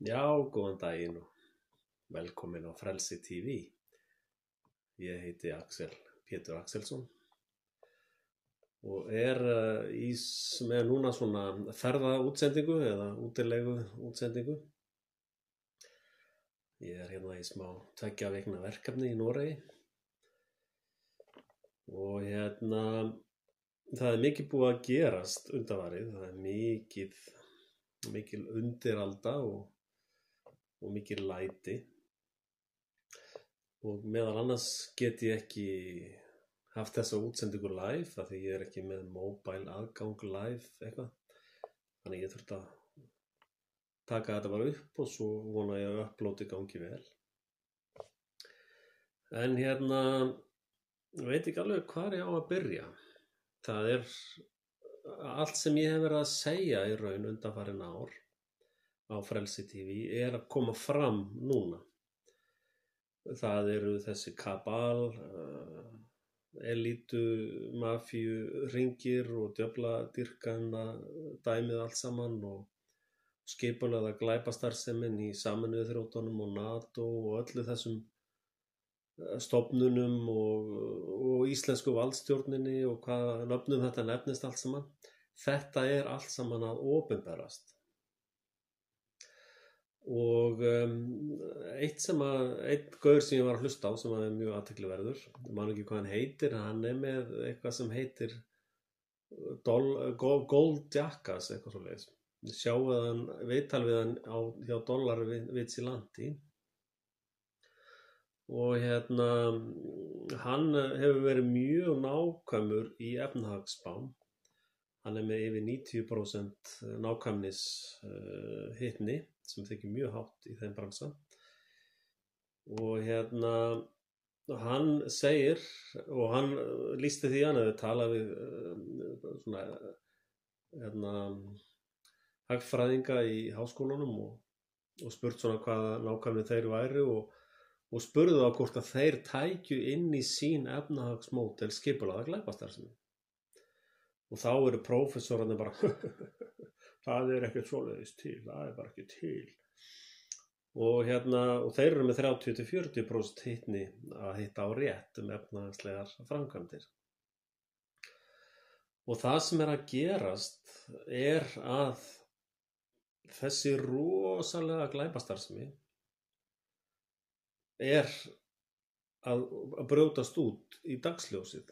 Já, góðan daginn og velkomin á Frelsi TV. Ég heiti Pétur Axelsson og með núna svona ferðaútsendingu eða útilegu útsendingu. Ég hérna í smá 2 vikna verkefni í Noregi og það mikið búið að gerast undanfarið. Það mikil undiralda og mikil læti. Og meðal annars get ég ekki haft þessa útsendingu live af því ég ekki með mobile aðgang live eitthvað. Þannig ég þurfti að taka þetta bara upp og svo vona ég að uploadi gangi vel. En veit ekki alveg hvar ég á að byrja. Það allt sem ég hef verið að segja í raun undanfarin ár á Frelsi TV að koma fram núna. Það eru þessi kabal, elítu, mafíu, hringir og djöfladýrkana dæmið allt saman og skipulagða glæpastarfsemin í Sameinuðu þjóðunum og NATO og öllu þessum stofnunum og íslensku valdstjórninni og hvað nöfnum þetta nefnist allt saman. Þetta allt saman að opinberast. Og einn gaur sem ég var að hlusta á sem mjög athyglisverður, ég man ekki hvað hann heitir, hann með eitthvað sem heitir Gold Jackass, eitthvað svoleiðis. Sjáuð hann viðtal við hann hjá Dollarvitsilandi og hann hefur verið mjög nákvæmur í efnahagsspám. Hann með yfir 90% nákvæmnis hitni sem þykir mjög hátt í þeim bransa. Og hann segir, og hann lýsti því hann hefði talað við hagfræðinga í háskólanum og spurt svona hvaða nákvæmni þeir væri og spurðu þá hvort að þeir tækju inn í sín efnahagsmódel skipulagða glæpastarfsemi. Og þá eru prófessorarnir bara það ekkert svoleiðis til, það bara ekki til. Og þeir eru með 30-40% hitni að hitta á rétt efnahagslegar framkvæmdir. Og það sem að gerast að þessi rosalega glæpastarfsemi að brjótast út í dagsljósið.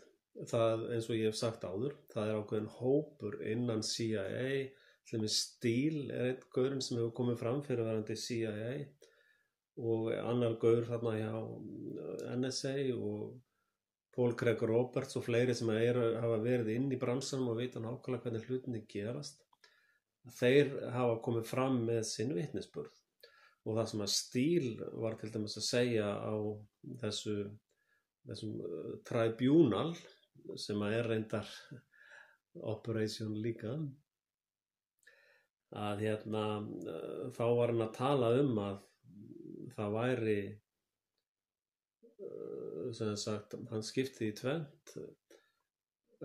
Það, eins og ég hef sagt áður, það ákveðin hópur innan CIA, til dæmis Steele einn gaurinn sem hefur komið fram fyrir verandi CIA og annar gaur þarna hjá NSA og Paul Craig Roberts og fleiri sem hafa verið inn í bransanum og vita nákvæmlega hvernig hlutinni gerast. Þeir hafa komið fram með sinn vitnisburð og það sem að Steele var til dæmis að segja á þessum tribunal sem reyndar operation líka að þá var hann að tala að það væri sem sagt, hann skipti í tvennt.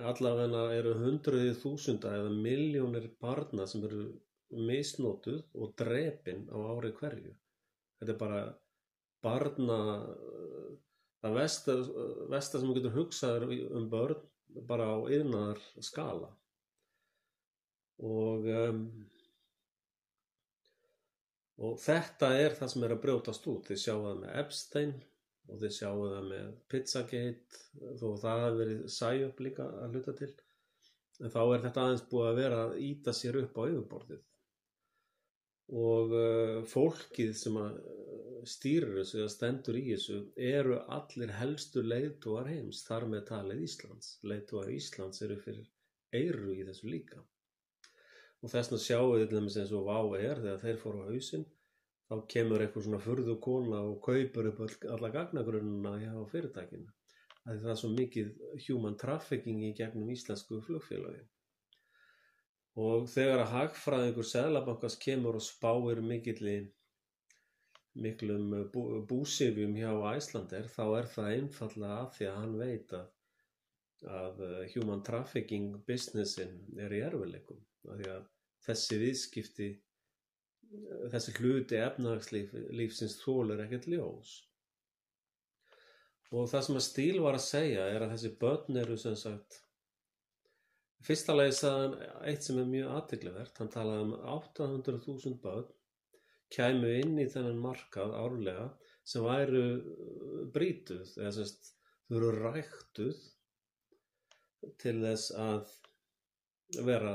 Allavega eru 100.000 eða milljónir barna sem eru misnotuð og drepin á ári hverju. Þetta bara það versta sem getur hugsað börn bara á iðnaðar skala. Og þetta það sem að brjótast út. Þið sjáu það með Epstein og þið sjáu það með Pizzagate, þó það hafi verið sæjöp líka að hluta til. En þá þetta aðeins búið að vera að ýta sér upp á yfirborðið. Og fólkið sem að stýrir þessu eða stendur í þessu eru allir helstu leiðtogar heims, þar með talið Íslands. Leiðtogar Íslands eru fyrir eyru í þessu líka. Og þess vegna sjáum við til dæmis eins og WOW þegar þeir fóru á hausinn, þá kemur eitthvað svona furðukona og kaupir upp alla gagnagrunnina hjá fyrirtækinu. Það svo mikið human trafficking í gegnum íslensku flugfélagi. Og þegar að hagfræðingur Seðlabankans kemur og spáir miklum búsifjum hjá Icelandair, þá það einfaldlega af því að hann veit að human trafficking businessin í erfiðleikum. Af því að þessi viðskipti þessi hluti efnahagslífsins þolir ekkert ljós. Og það sem að Steele var að segja að þessi börn eru sem sagt, fyrsta lagi sagði hann eitt sem mjög athyglisvert, hann talaði 800.000 börn kæmu inn í þennan markað árlega sem væru brýtuð, eða sem sagt, þau eru ræktuð til þess að vera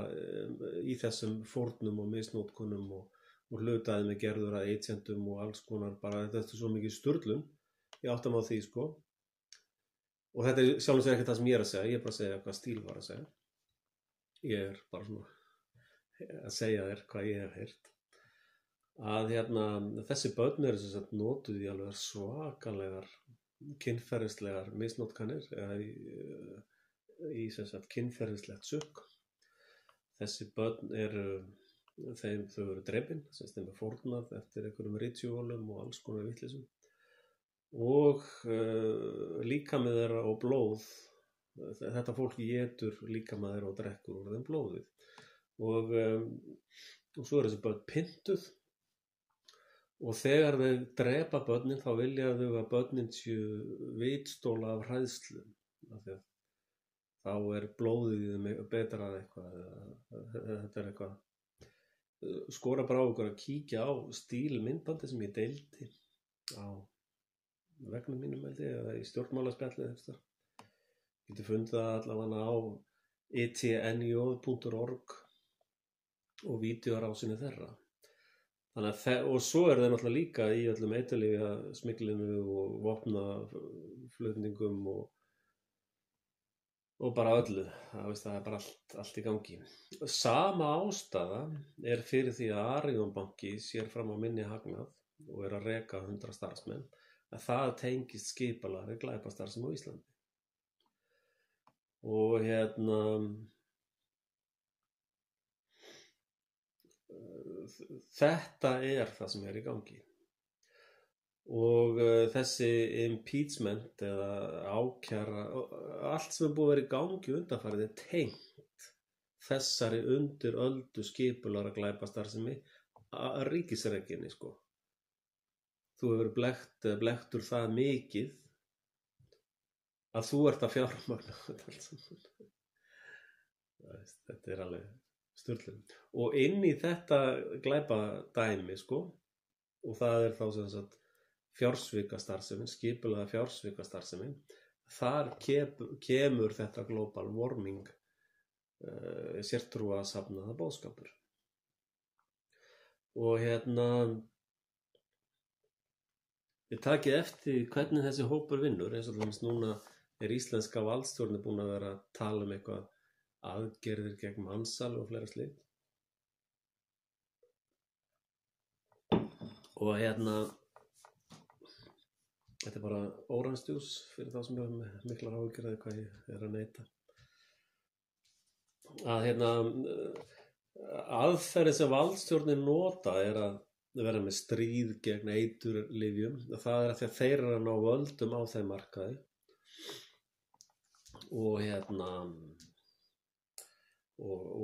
í þessum fórnum og misnótkunum og hlutaði með gerður að agentum og alls konar, bara þetta svo mikið sturlun, ég áttam á því sko, og þetta sjálfum sér ekki það sem ég að segja, ég bara að segja hvað Steele var að segja, ég bara svona að segja þér hvað ég hef heyrt, að þessi börn eru sem sagt notuð í alveg svakalegar kynferðislegar misnotkanir eða í sem sagt kynferðislegt sukk. Þessi börn þau eru drepin, sem þeim fórnað eftir einhverjum rituálum og alls konar vitleysum og líkami þeirra og blóð, þetta fólk étur líkami þeirra og drekkur úr þeim blóðið og svo þessi börn pyntuð og þegar þau drepa börnin þá vilja þau að börnin séu vitstóla af hræðslu af því að þá blóðið betra eitthvað, þetta eitthvað skora bara á okkur að kíkja á Steele myndbandi sem ég deildi á vegnum mínum eða í stjórnmálaspjallið eitthvað. Getur fundið það allavega á etnj.org og vídeorásinni þeirra. Þannig og svo þeir náttúrulega líka í öllum eiturlyfja smyglinu og vopnaflutningum og bara öllu, það bara allt í gangi. Sama ástæða fyrir því að Arion banki sér fram á minni hagnað og að reka 100 starfsmenn, að það tengist skipulagðri glæpastarfsemi á Íslandi. Og þetta það sem í gangi. Og þessi impeachment eða ákæra, allt sem búið að vera í gangi undanfarið tengt þessari undir öldu skipulagðra glæpastarfsemi að ríkisreginni sko. Þú hefur blekktur það mikið að þú ert að fjármagna þetta alveg sturlun. Og inn í þetta glæpadæmi sko, og það þá sem sagt fjársvikastarfsemin, skipulagða fjársvikastarfsemin, þar kemur þetta global warming sértrúa safnaða boðskapur. Og ég takið eftir hvernig þessi hópur vinnur, eins og núna íslenska valdstjórnin búin að vera að tala eitthvað aðgerðir gegn mansal og fleira slíkt. Og þetta bara óranstjús fyrir þá sem hefur miklar áhyggjur hvað ég að neita. Aðferðin sem valdstjórnin nota að vera með stríð gegn eiturlyfjum. Það að því að þeir að ná völdum á þeim markaði og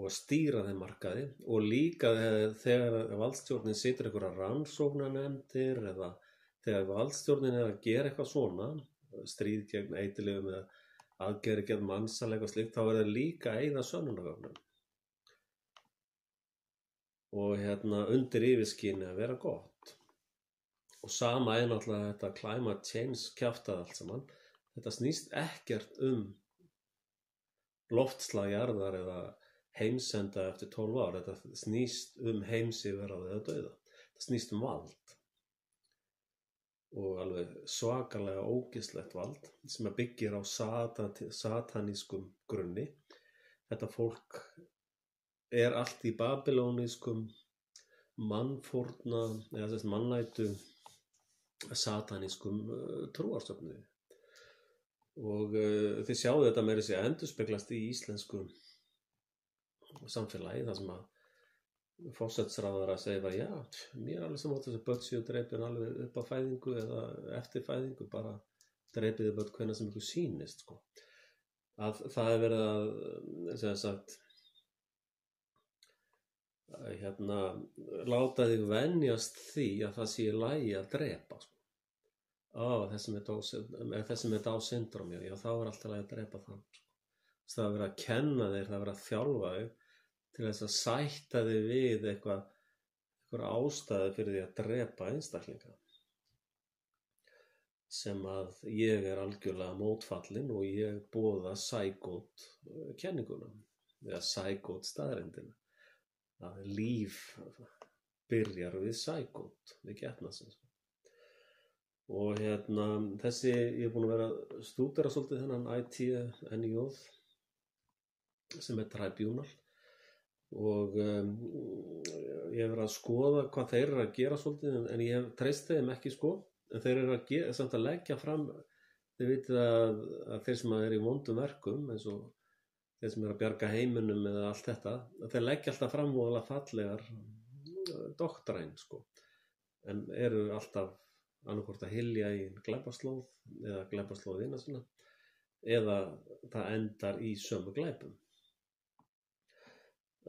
að stýra þeim markaði og líka þegar valdstjórnin situr einhverja rannsóknarnefndir eða þegar valdstjórnin að gera eitthvað svona, stríð gegn eiturlyfjum eða aðgerðir gegn mansal eitthvað slíkt, þá það líka að eyða sönnunargögnum. Og undir yfirskyni að vera gott. Og sama náttúrulega þetta climate change kjaftað allt saman. Þetta snýst ekkert loftslag jarðar eða heimsenda eftir 12 ár. Þetta snýst heimsyfirráð eða dauða. Þetta snýst vald. Og alveg svakalega ógeðslegt vald sem byggir á satanískum grunni. Þetta fólk allt í babylónískum mannfórna eða mannætu satanískum trúarsöfnuði. Og þið sjáu þetta meira sér endurspeglast í íslensku samfélagi þar sem að forsætisráðherra segir já, mér alveg sem átt þessi börn séu drepin alveg upp á fæðingu eða eftir fæðingu, bara drepiði börn hvenær sem ykkur sýnist sko. Að það verið að segja sagt láta þig venjast því að það sé í lagi að drepa, sko. Þessi með Down syndrom, já, þá er alltaf lagi að drepa þann, sko. Það er verið að kenna þér, það er verið að þjálfa þig til þess að sætta þig við eitthvað ástæðu fyrir því að drepa einstaklinga, sem að ég er algjörlega mótfallin og ég boða Seigot kenninguna eða Seigot staðreyndina, að líf byrjar við Seigot, við getnasins. Og þessi, ég er búin að vera að stúdera svolítið þennan ITNJ sem er tribunal, og ég hef verið að skoða hvað þeir eru að gera svolítið, en ég hef treyst þeim ekki, sko. En þeir eru samt að leggja fram, þeir vitið að þeir sem eru í vondum verkum, eins og þeir sem eru að bjarga heiminum eða allt þetta, að þeir leggja alltaf fram og alveg fallegar doktræn, sko. En eru alltaf annarkvort að hylja í glæpaslóð eða glæpaslóðina svona, eða það endar í sömu glæpum.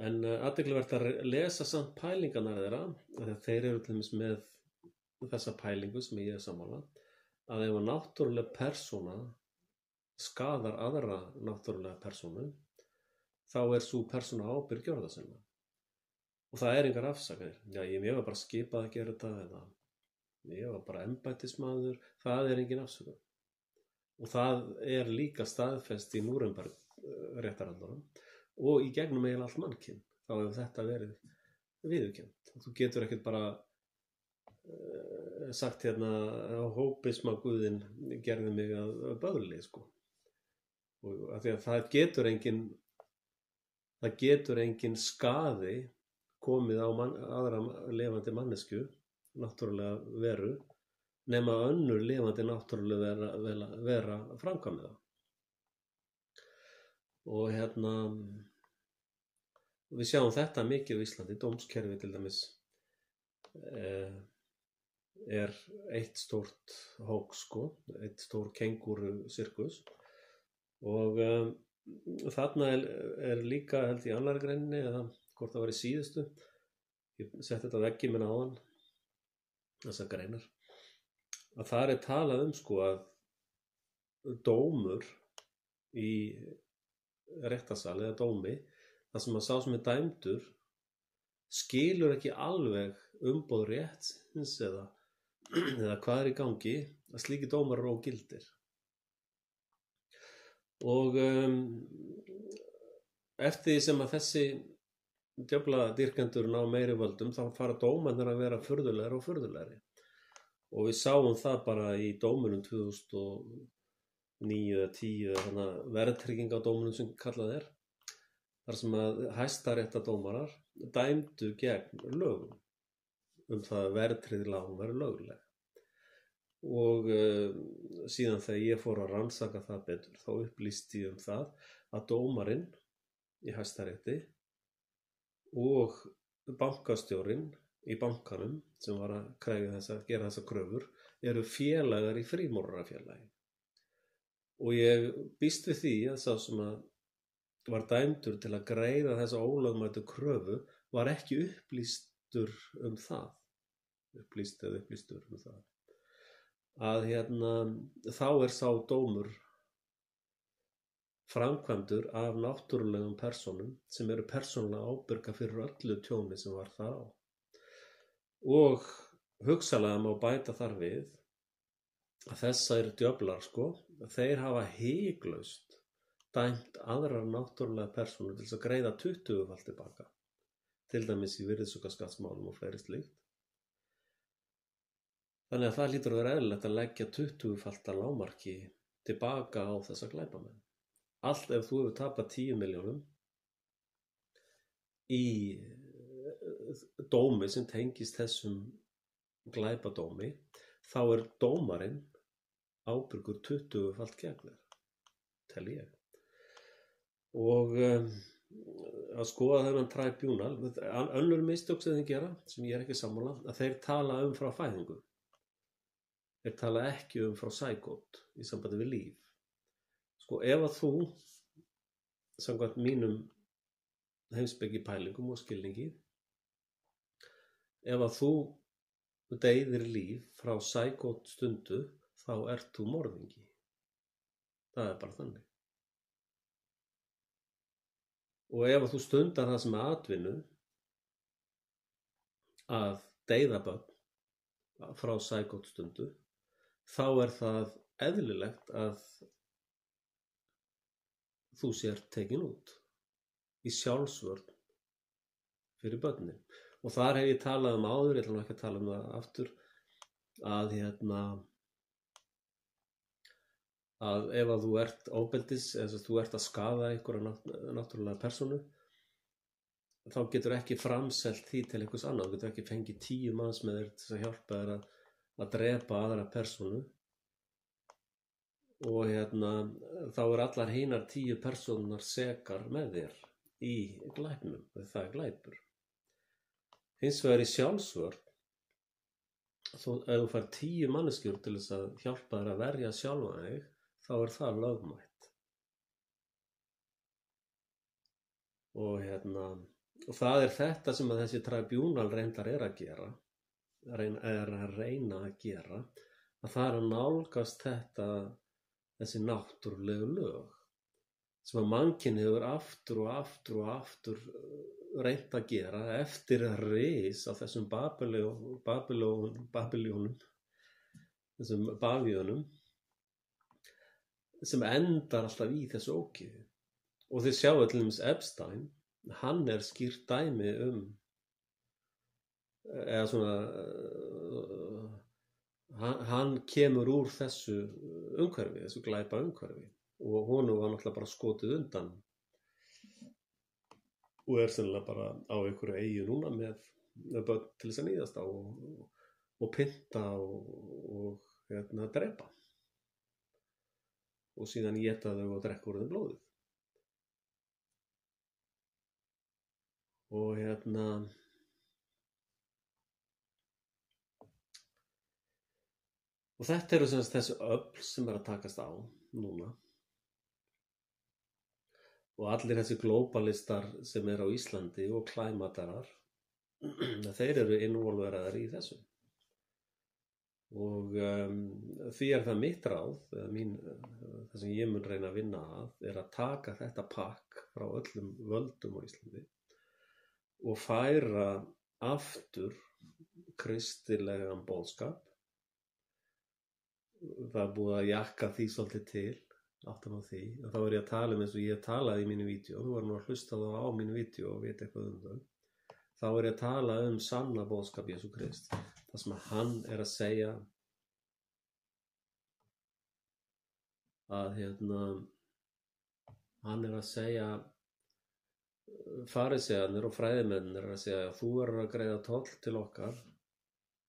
En athyglisvert að lesa samt pælingarnar þeirra, þegar þeir eru til dæmis með þessa pælingu sem ég er sammála, að ef náttúrulega persóna skaðar aðra náttúrulega persónu, þá er sú persóna ábyrg gjörða sinna. Og það er engar afsakanir. Já, ég var bara skipað að gera þetta, eða ég var bara embættismaður, það er engin afsökun. Og það er líka staðfest í Núremberg réttarhaldaranum og í gegnum eiginlega allt mannkyn. Þá hefur þetta verið viðurkennt. Þú getur ekkert bara sagt hópismaguðinn gerði mig að böðli, sko. Og af því að það getur engin skaði komið á aðra lifandi mannesku, náttúrulega veru, nema önnur lifandi náttúrulega vera framkvæmið það. Og við sjáum þetta mikið á Íslandi. Dómskerfi til dæmis er eitt stórt hóks, sko, eitt stór kengúru sirkus. Og þarna er líka, held ég, annarri greininni, eða hvort það var í síðustu, ég setti þetta á veggi minna áðan, þessar greinar, að þar er talað sko, að dómur í réttarsal eða dómi, þar sem að sá sem er dæmdur skilur ekki alveg umboð réttsins eða hvað er í gangi, að slíki dómar eru ógildir. Og eftir því sem að þessi djöfladýrkendur ná meiri völdum, þá fara dómarnir að vera furðulegri og furðulegri. Og við sáum það bara í dómunum 2009 eða 10, þannig að verðtrygging á dómunum sem kallað er, þar sem að hæstaréttardómarar dæmdu gegn lögum það að verðtryggð lán væri lögleg. Og síðan þegar ég fór að rannsaka það betur, þá upplýsti ég það að dómarinn í Hæstarétti og bankastjórinn í bankanum sem var að gera þessa kröfur eru félagar í Frímúrarafélagi. Og ég býst við því að sá sem að var dæmdur til að greiða þessa ólögmætu kröfu var ekki upplýstur um það. Upplýstur um það. Að þá er sá dómur framkvæmdur af náttúrulegum persónum sem eru persónulega ábyrga fyrir öllu tjóni sem var þar á. Og hugsanlega má bæta þar við að þessar djöflar sko, þeir hafa hiklaust dæmt aðrar náttúrulega persónur til þess að greiða 20-falt tilbaka, til dæmis í virðisaukaskattsmálum og fleiri slíkt. Þannig að það hlýtur að vera eðlilegt að leggja 20-falta lágmarki tilbaka á þessa glæpamenn. Allt ef þú hefur tapað 10 milljónum í dómi sem tengist þessum glæpadómi, þá er dómarinn ábyrgur 20-falt gegn þér, tel ég. Og að skoða þennan tribunal, önnur mistök sem þeir gera, sem ég er ekki sammála, að þeir tala frá fæðingu. Þeir tala ekki frá Seigot í sambandi við líf. Sko, ef að þú, samkvæmt mínum heimspeki pælingum og skilningi, ef að þú deyðir líf frá sækótt stundu, þá ert þú morðingi. Það er bara þannig. Og ef að þú stundar það sem atvinnu að deyða börn frá sækótt stundu, þá er það eðlilegt að þú sér tekin út í sjálfsvörn fyrir börnin. Og þar hef ég talað um áður, ég ætla nú ekki að tala um það aftur, að ef að þú ert ofbeldis, eða þú ert að skaða einhverja náttúrulega persónu, þá getur ekki framselt því til einhvers annað. Þú getur ekki fengið 10 manns með þér til að hjálpa þér að drepa aðra persónu, og þá er allar hinar 10 persónunar sekar með þér í glæpnum, það er glæpur. Hins vegar í sjálfsvörn, ef þú fær 10 manneskjur til þess að hjálpa þér að verja sjálfan þig, þá er það lögmætt. Og það er þetta sem að þessi tribunal reyndar er að gera, reyna að gera, að það er að nálgast þessi náttúrulegu lög sem að mannkynið hefur aftur og aftur og aftur reynt að gera eftir ris á þessum Babylónum, þessum Bavíönum, sem endar alltaf í þessu ógeði. Og þið sjáu til dæmis Epstein, hann er skýrt dæmi eða svona, hann kemur úr þessu umhverfi, þessu glæpa umhverfi, og honum var náttúrulega bara skotið undan og er sennilega bara á einhverju eyju núna með börn til þess að níðast á og pynta og drepa, og síðan éta þau og drekka úr þeim blóðið. Og þetta eru sem sagt þessi öfl sem er að takast á núna. Og allir þessi glóbalistar sem er á Íslandi og klæmatarar, þeir eru involveraðir í þessu. Og því er það mitt ráð, það sem ég mun reyna að vinna að, er að taka þetta pakk frá öllum völdum á Íslandi og færa aftur kristilegan boðskap. Það er búið að jakka því svolítið til, áttan á því, og þá er ég að tala eins og ég talaði í mínu vídeo, þú var nú að hlusta á mínu vídeo og vita eitthvað þau. Þá er ég að tala sanna boðskap Jesú Krist, það sem hann er að segja að hann er að segja, farisearnir og fræðimennir er að segja að þú verður að greiða toll til okkar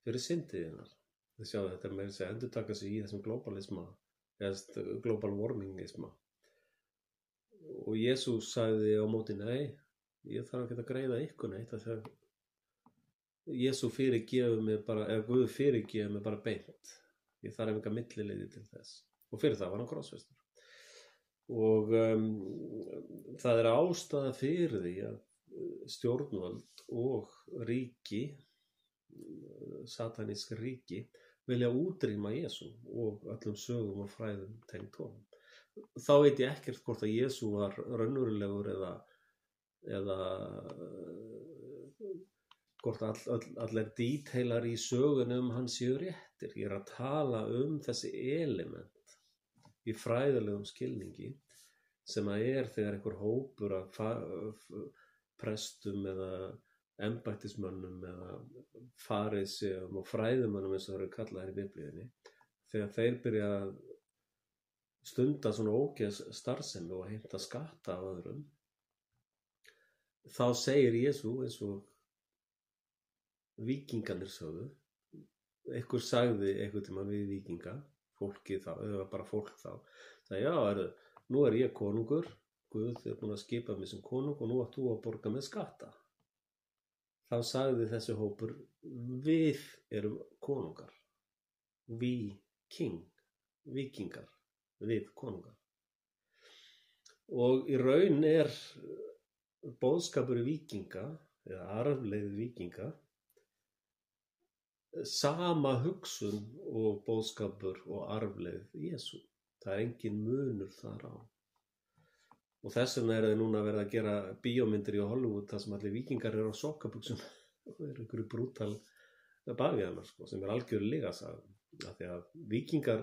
fyrir syndiðinnar. Þið sjáu, þetta er meira að segja endurtaka sig í þessum globalisma, eða global warmingisma. Og Jesús sagði á móti, nei, ég þarf ekki að greiða ykkur neitt, þegar Jesú fyrirgefur mig bara, eða Guð fyrirgefur mig bara beint. Ég þarf enga millileiði til þess. Og fyrir það var hann krossfestur. Og það er ástæða fyrir því að stjórnvöld og ríki, satanísk ríki, vilja útrýma Jesú og öllum sögum og fræðum tengd honum. Þá veit ég ekkert hvort að Jesú var raunverulegur eða hvort allir díteilar í sögunum hans séu réttir. Ég er að tala þessi element í fræðilegum skilningi sem að þegar einhver hópur af prestum eða embættismönnum eða fariseum og fræðimönnum eins og það eru kallaðir í Biblíunni, þegar þeir byrja að stunda svona ógeðs starfsemi og heimta skatta af öðrum, þá segir Jesú eins og víkingarnir sögðu. Einhver sagði einhvern tímann við víkinga, fólkið þá, eða bara fólk þá, sagði, já, nú er ég konungur, Guð er búinn að skipa mig sem konung og nú átt þú að borga með skatta. Þá sagði þessi hópur, við erum konungar, víkingar, við konungar. Og í raun boðskapur víkinga, eða arfleið víkinga, sama hugsun og boðskapur og arfleið Jesú. Það er engin munur þar á. Og þess vegna þeir núna verið að gera bíómyndir í Hollywood þar sem allir víkingar eru á sokkabuxum og þeir eru einhverju brútal bavíðanar, sko, sem er algjörlega saga. Af því að víkingar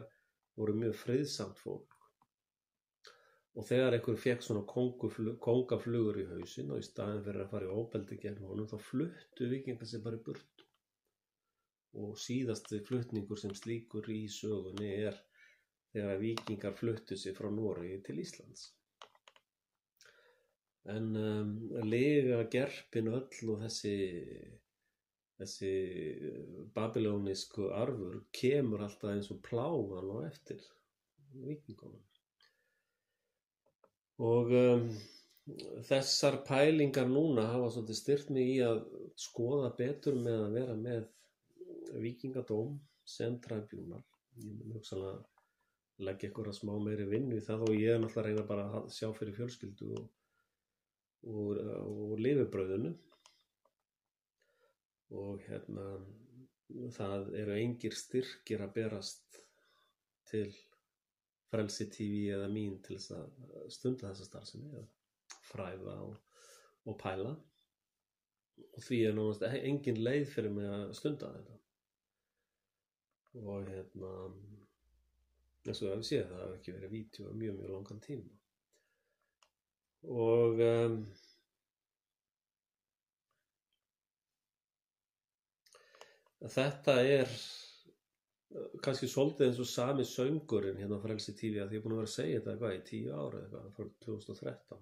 voru mjög friðsamt fólk. Og þegar einhver fekk svona kóngaflugur í hausinn og í staðinn fyrir að fara í ofbeldi gegn honum, þá fluttu víkingar sig bara í burtu. Og síðasti flutningur sem slíkur í sögunni er þegar víkingar fluttu sig frá Noregi til Íslands. En lega gerpin öll og þessi babylónísku arfur kemur alltaf eins og plágan á eftir víkingunum. Og þessar pælingar núna hafa svolítið styrkt mig í að skoða betur með að vera með víkingadóm sem tribunal. Ég mun hugsanlega leggja ykkur að smá meiri vinnu í það og ég er náttúrulega að reyna bara að sjá fyrir fjölskyldu og lifibrauðinu. Og það eru engir styrkir að berast til Frelsi TV eða mín til þess að stunda þessa starfsemi, að fræða og pæla. Og því er nánast engin leið fyrir mig að stunda þetta. Og eins og það við séð, það hefur ekki verið vídeó mjög langan tíma. Og þetta er kannski svolítið eins og sami söngurinn hérna á Frelsi TV, að ég er búin að vera að segja þetta í 10 ára eða eitthvað, frá 2013.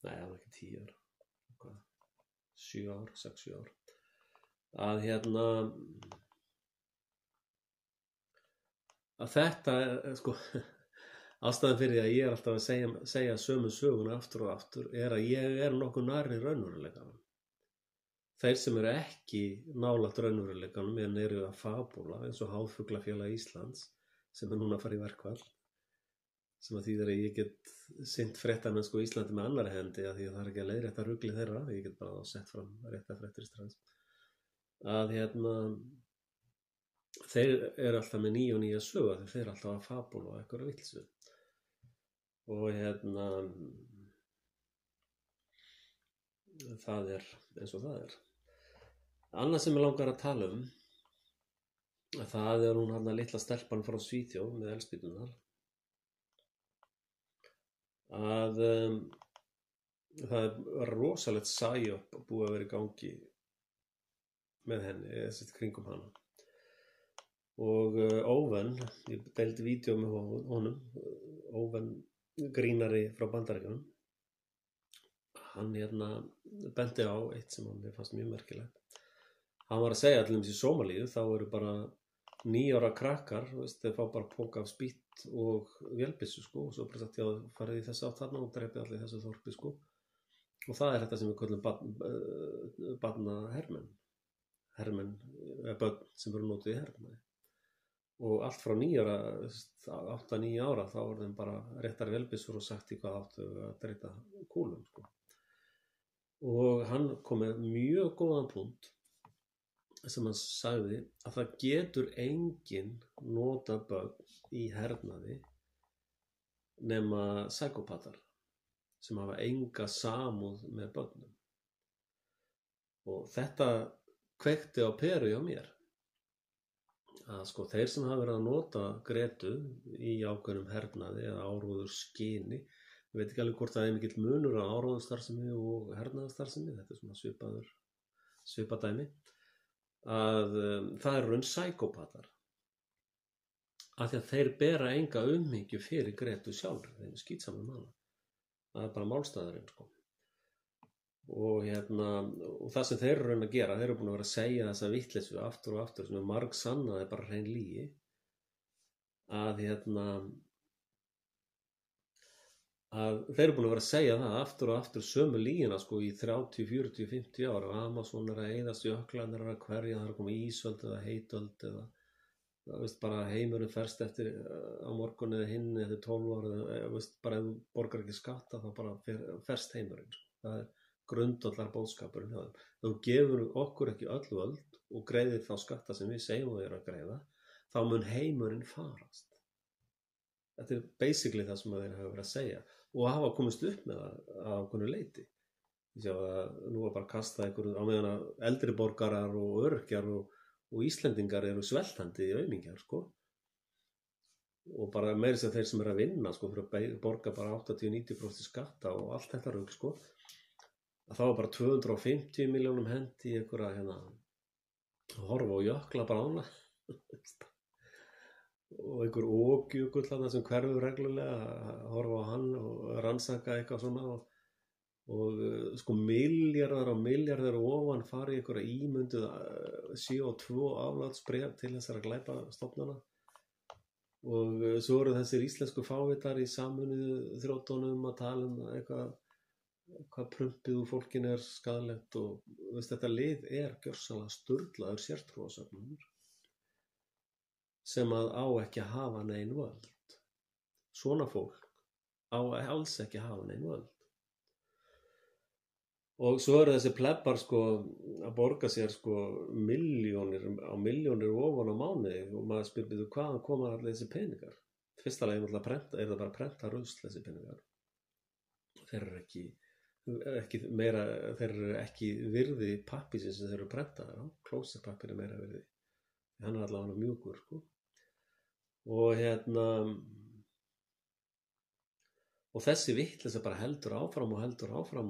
Nei, það var ekki 10 ára, 7 ár, 6-7 ár. Að að þetta er sko ástæðan fyrir því að ég er alltaf að segja sömu söguna aftur og aftur er að ég er nokkuð nærri raunveruleikanum. Þeir sem eru ekki nálægt raunveruleikanum en eru að fabúla eins og Háfuglafélag Íslands sem er núna að fara í verkfall, sem að þýðir að ég get sinnt fréttamennsku á Íslandi með annarri hendi að því að það er ekki að leiðrétta ruglið þeirra, ég get bara sett fram rétta fréttir strax. Að þeir eru alltaf með nýja sögu þegar þeir eru alltaf að fabúla og eitthvað vitleysu. Og það er eins og það er. Annað sem ég langar að tala það er hún litla stelpan frá Svíþjóð með eldspýturnar. Að það er rosalegt sæjöp búið að vera í gangi með henni, eða kringum hana. Og Óven, ég deildi vídeó með honum, Óven grínari frá Bandaríkjunum. Hann benti á eitt sem hann fannst mjög merkilegt. Hann var að segja allir í Sómalíu, þá eru bara 9 ára krakkar, þeir fá bara póka af spýtt og vélbyssu, sko, og svo bara sagt, já, farið í þessu átt þarna og drepið allir þessu þorpi, sko. Og það er þetta sem við köllum barnahermenn. Hermenn, börn sem eru notuð í hernaði. Og allt frá 9 ára, 8-9 ára, þá voru þeim bara réttar vélbyssur og sagt í hvað áttu að dreita kúlum, sko. Og hann kom með mjög góðan punkt sem hann sagði að það getur enginn nota börn í hernaði nema psykopatar sem hafa enga samúð með börnum. Og þetta kveikti á peru hjá mér. Að sko þeir sem hafa verið að nota Gretu í ákveðnum hernaði eða áróðurskyni, ég veit ekki alveg hvort það er mikill munur á áróðurstarfsemi og hernaðarstarfsemi, þetta er svona svipadæmi, að það er raun psykopatar. Af því að þeir bera enga umhyggju fyrir Gretu sjálf, þeir skýtsamlega hana. Það er bara málstaðurinn, sko. Og það sem þeir eru raun að gera, þeir eru búin að vera að segja þessa vitleysu aftur og aftur sem er margsannað, er bara hrein lygi, að þeir eru búin að vera að segja það aftur og aftur sömu lygina, sko, í 30, 40, 50 ára. Amazon er að eyðast, jöklarnir er að hverja, það er að koma ísöld eða heitöld eða bara heimurinn ferst eftir á morgun eða hinn eftir 12 ára eða bara ef þú borgar ekki skatta þá bara ferst heimurinn, sko. grundvallar bóðskapurinn hjá þeim. Þú gefur okkur ekki öll völd og greiðir þá skatta sem við segjum að greiða, þá mun heimurinn farast. Þetta er basically það sem þeir hafa verið að segja og hafa komist upp með það að ákveðnu leyti. Ég sjá að nú er bara að kasta einhverjum á meðan að eldri borgarar og öryrkjar og Íslendingar eru sveltandi í aumingjar, sko. Og bara meira sem þeir sem eru að vinna, sko, fyrir að borga bara 80-90% skatta og allt þetta rugl, sko. Að þá er bara 250 milljónum hendi í einhverja hérna horfa og jökla brána og einhver ógjugull þarna sem hverfur reglulega að horfa á hann og rannsaka eitthvað svona og sko milljarðar og milljarðar ofan fari einhverja ímynduð CO2 aflátsbréf til þessara glæpastofnana og svo eru þessir íslensku fávitar í Sameinuðu þjóðunum að tala um eitthvað hvað prumpið úr fólkinu er skaðlegt og veist, þetta lið er gjörsamlega sturlaður sértrúarsöfnur sem að á ekki að hafa nein völd. Svona fólk á alls ekki að hafa nein völd. Og svo eru þessi plebbar sko að borga sér sko milljónir á milljónir ofan á mánuði og maður spyrir hvaðan koma allir þessi peningar. Fyrsta lagi er það bara að prenta rusl þessi peningar. Þeir eru ekki virði pappísins sem þeir eru prentaðar á. Klósettpappír er meira virði. Hann er allavega mjúkur sko. Og og þessi vitleysa bara heldur áfram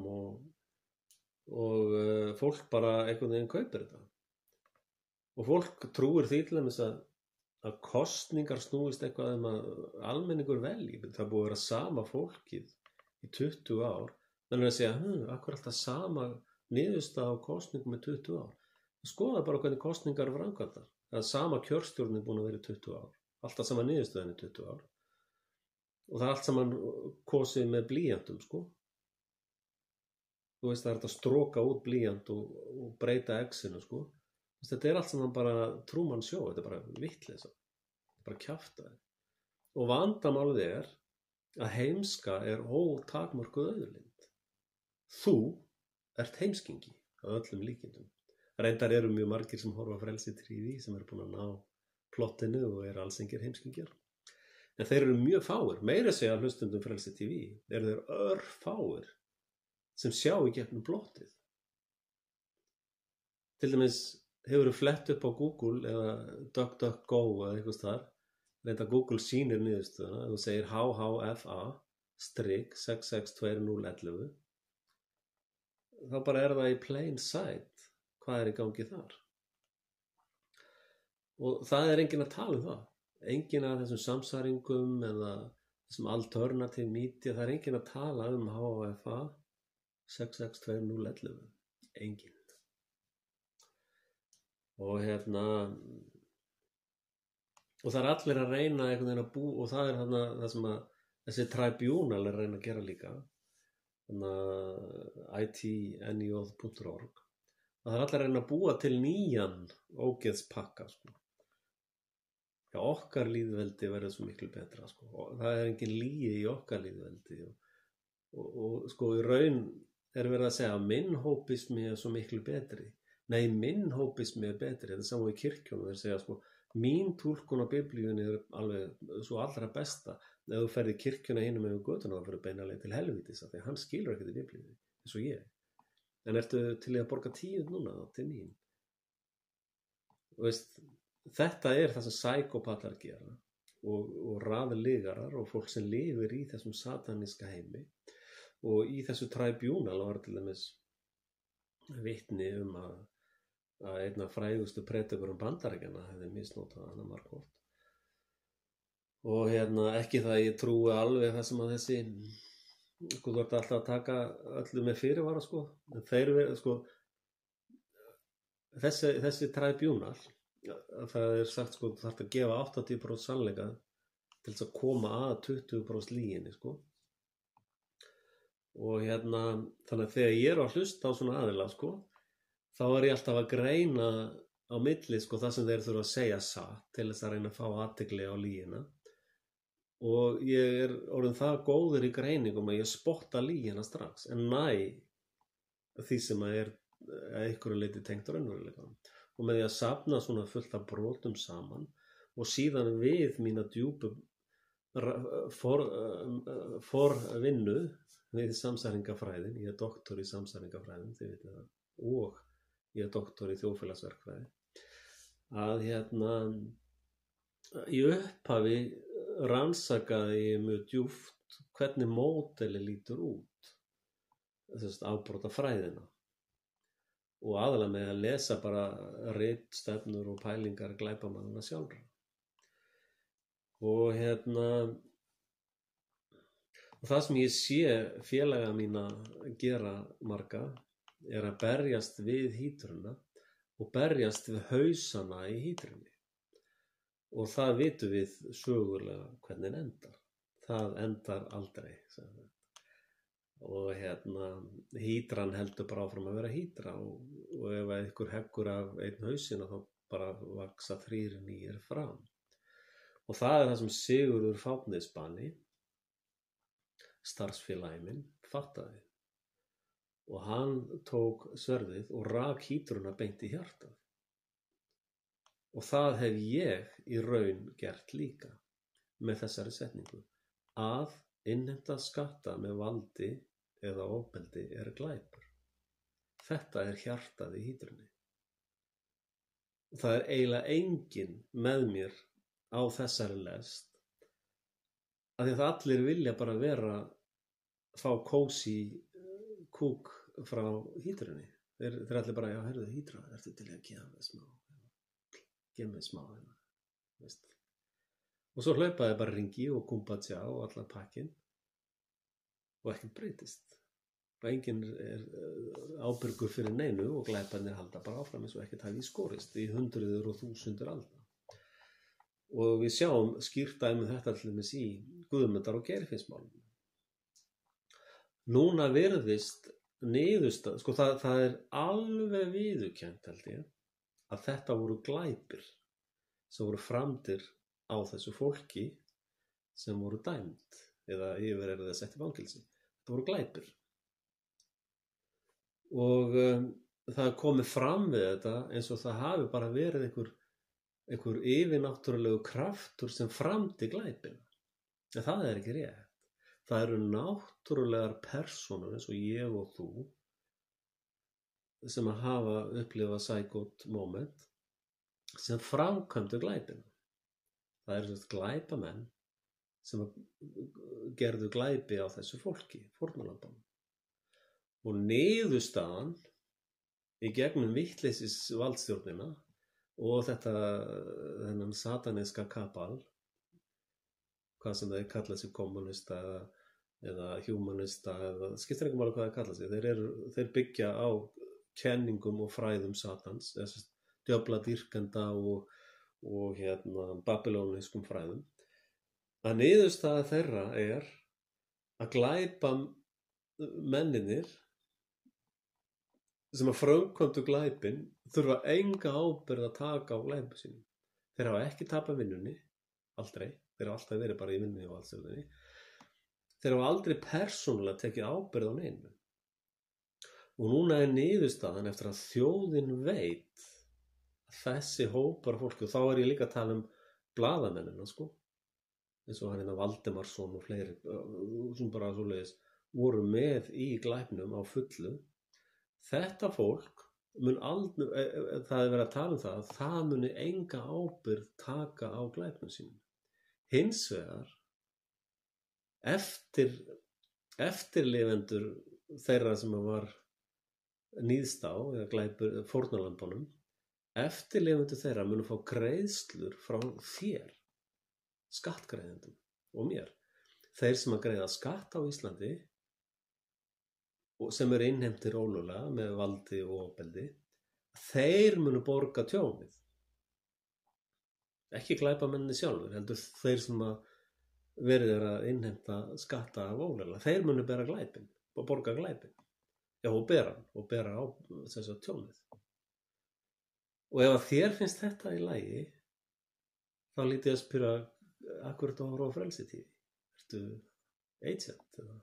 og fólk bara einhvern veginn kaupir þetta. Og fólk trúir því til dæmis að kosningar snúist eitthvað að almenningur velji. Það búið að vera sama fólkið í 20 ár. Þannig að segja, akkur alltaf sama niðurstaða á kosningum í 20 ár. Skoða bara hvernig kosningar eru framkvæmdar. Það sama kjörstjórn er búin að vera í 20 ár. Alltaf sama niðurstöðan í 20 ár. Og það er allt saman kosið með blýantum, sko. Þú veist, það er þetta að stróka út blýant og breyta exinu, sko. Þetta er allt saman bara Truman Show, þetta er bara vitleysa. Þetta er bara kjaftaði. Og vandamálið er að heimska er ótakmörkuð auðlind. Þú ert heimskingi á öllum líkindum. Reyndar eru mjög margir sem horfa Frelsi TV sem eru búin að ná plottinu og eru alls engir heimskingjar. En þeir eru mjög fáir, meira segja hlustundum Frelsi TV, eru þeir örfáir sem sjá í gegnum plottið. Til dæmis hefurðu flett upp á Google eða DuckDuckGo eða eitthvað þar, reynda Google sýnir niðurstöðuna, þú segir HHFA-662011, þá bara er það í plain sight hvað er í gangi þar. Og það er enginn að tala um það. Enginn af þessum samsæringum eða þessum alternative media, það er enginn að tala um HFA 662011. Enginn. Og og það er allir að reyna einhvern veginn að og það er það sem að þessi tribunal er að reyna að gera líka. itnj.org. Það er allir að reyna að búa til nýjan ógeðspakka, sko. Já, okkar lýðveldi verður svo miklu betra, sko. Og það er engin lygi í okkar lýðveldi og sko í raun er verið að segja að minn hópismi er svo miklu betri. Nei, minn hópismi er betri. Þetta er saman í kirkjunum, þeir segja sko mín túlkun á biblíunni er alveg svo allra besta. Ef þú ferð í kirkjuna hinum með götuna þá fyrir beina leið til helvítis af því að hann skilur ekkert í biblíunni eins og ég. En ertu til í að borga 10 núna til mín? Þú veist, þetta er það sem sækópatar gera og raðligarar og fólk sem lifir í þessum sataníska heimi og í þessu tribunal var til dæmis vitni að einn af frægustu predikurum Bandaríkjanna hefði misnotað hana margoft. Og ekki það ég trúi alveg það sem að þessi sko þú ert alltaf að taka öllu með fyrirvara sko en þeir sko þessi tribunal það er sagt sko þú þarft að gefa 80% sannleika til þess að koma að 20% lyginni sko og þannig að þegar ég er að hlusta á svona aðila sko þá er ég alltaf að greina á milli sko það sem þeir þurfa að segja satt til þess að reyna að fá athygli á lygina og ég er orðinn það góður í greiningum að ég spotta lygina strax en næ því sem að einhverju leyti tengt raunveruleikanum. Og með því að safna svona fullt af brotum saman og síðan við mína djúpu forvinnu við samsæringafræðin, ég doktor í samsæringafræðin, þið vitið það, og ég doktor í þjóðfélagsverkfræði, að í upphafi rannsakaði ég mjög djúpt hvernig módeli lítur út, þess að afbrota fræðina, og aðalega með að lesa bara ritstefnur og pælingar glæpamannanna sjálfra. Og og það sem ég sé félaga mína gera marga er að berjast við hítruna og berjast við hausana í hítrunni. Og það vitum við sögulega hvernig endar. Það endar aldrei. Og hítran heldur bara áfram að vera hítra og ef einhver heggur af einn hausina þá bara vaksa 3 nýir fram. Og það er það sem Sigurður Fáfnisbani, starfsfélagi minn, fattaði. Og hann tók sverðið og rak hítruna beint í hjartað. Og það hef ég í raun gert líka með þessari setningu. Að innheimta skatta með valdi eða ofbeldi er glæpur. Þetta er hjartað í hítrunni. Það er eiginlega enginn með mér á þessari lest, af því að allir vilja bara fá kósí kúk frá hítrunni. Þeir allir bara, já, heyrðu, hítra, ertu til að gefa mig smá, veist. Og svo hlaupaði bara ringi og kumbadja og allar pakkin og ekkert breytist. Og enginn er ábyrgur fyrir neinu og glæparnir halda bara áfram eins og ekkert hafi skorist í hundruður og þúsundir alda. Og við sjáum skýrt dæmi þetta til dæmis í Guðmundar- og Geirfinnsmálinu. Núna virðist niðurstaða, sko það er alveg viðurkennt held ég, að þetta voru glæpir sem voru framdir á þessu fólki sem voru dæmd eða yfirheyrðir eða sett í fangelsi. Þetta voru glæpir. Og það komið fram við þetta eins og það hafi bara verið einhver yfirnáttúrulegu kraftur sem framdi glæpina. En það er ekki rétt. Það eru náttúrulegar persónur eins og ég og þú sem að hafa upplifað psychote moment sem framkvæmdu glæpina. Það eru glæpamenn sem gerðu glæpi á þessu fólki, fórnarlambanum. Og niðurstaðan í gegnum vittleysis valdstjórnina og þennan sataniska kabal, hvað sem þeir kalla sig kommunista eða humanista eða skiptir ekki máli hvað þeir kalla sig. Þeir byggja á kenningum og fræðum satans, djöfladýrkenda og babylónískum fræðum. Að niðurstaða þeirra er að glæpa menninir sem að framkvæmdu glæpin þurfa enga ábyrgð að taka á glæpu sínum. Þeir hafa ekki tapað vinnunni, aldrei. Þeir hafa alltaf verið bara í vinnunni og allstöðunni. Þeir hafa aldrei persónulega tekið ábyrgð á neinu. Og núna er niðurstaðan eftir að þjóðin veit að þessi hópar fólki, og þá er ég líka að tala blaðamennina, sko, eins og hann Valdemarsson og fleiri, sem bara svoleiðis voru með í glæpnum á fullu. Þetta fólk mun aldrei, það er verið að tala það, að það muni enga ábyrgð taka á glæpnum sínum. Hins vegar, eftirlifendur þeirra sem var níðst á, eða glæpur fórnarlambanum, eftirlifendur þeirra munu fá greiðslur frá þér, skattgreiðendum og mér. Þeir sem að greiða skatt á Íslandi og sem eru innheimtir ólöglega með valdi og ofbeldi, þeir munu borga tjónið. Ekki glæpamenninni sjálfur, heldur þeir sem að verið að innheimta skatta af ólöglega. Þeir munu bera glæpin og borga glæpin. Já, og bera á þessu tjónið. Og ef að þér finnst þetta í lagi, þá lítið að spyrja, akkur ertu að horfa á Frelsi TV? Ertu agent eða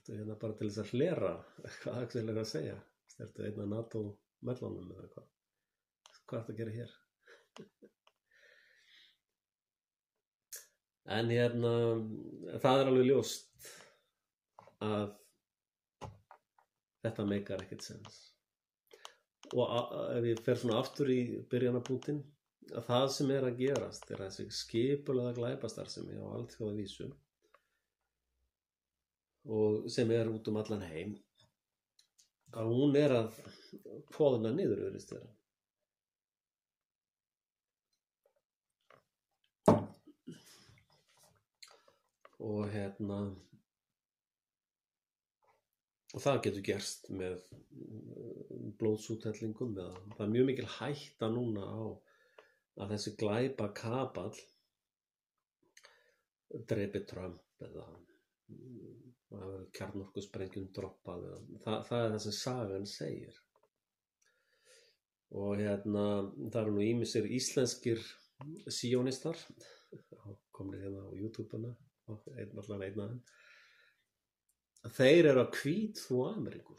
Ertu hérna bara til þess að hlera hvað Axel að segja? Ertu einn af NATO-mellunum eða hvað? Hvað ertu að gera hér? En hérna, það alveg ljóst að þetta meikar ekkert sens. Og ef ég fer svona aftur í byrjanapunktinn, að það sem að gerast að þessi skipulagða glæpastarfsemi á alþjóðavísu og sem út allan heim, að hún að hvolna niður virðist vera. Og hérna og það getur gerst með blóðsúthellingum eða það mjög mikil hætta núna á að þessi glæpa kapall drepi Trump eða kjarnorkusprengjum droppað eða það það sem sagan segir. Og hérna það nú ýmsir íslenskir síónistar komnir hérna á YouTube-una allan einn af þeim. Þeir að hvítþvo Ameríku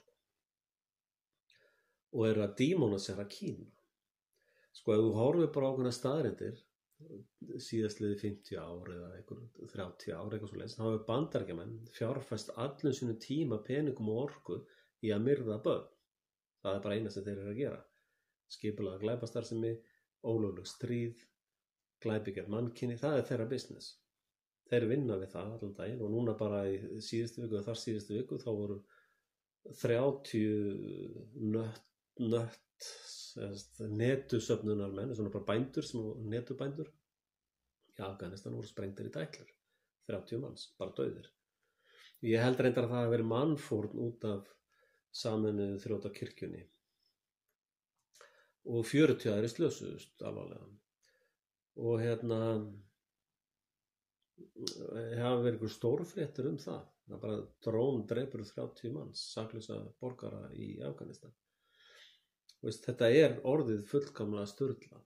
og að dímónisera Kína. Sko ef þú horfir bara á ákveðnar staðreyndir síðastliðið 50 ár eða 30 ár eitthvað svoleiðis, þá hefur Bandaríkjamenn fjárfest allan sínum tíma, peningum og orku í að myrða börn. Það bara eina sem þeir að gera. Skipulagða glæpastarfsemi, ólögleg stríð, glæpi gegn mannkyni, það þeirra business. Þeir vinna við það allan daginn og núna bara í síðustu viku og þar síðustu viku þá voru 30 netusöfnunarmenn, svona bara bændur sem netubændur í Afganistan voru sprengdir í dætlur. 30 manns, bara dauðir. Ég held reyndar að það hafi verið mannfórn út af Sameinuðu þjóðkirkjunni og 40 aðrir slösuðust alvarlega. Og hérna hafa verið einhver stórfréttir það. Það bara drón drepur 30 manns, saklausa borgara í Afganistan. Veist, þetta orðið fullkomlega sturlað.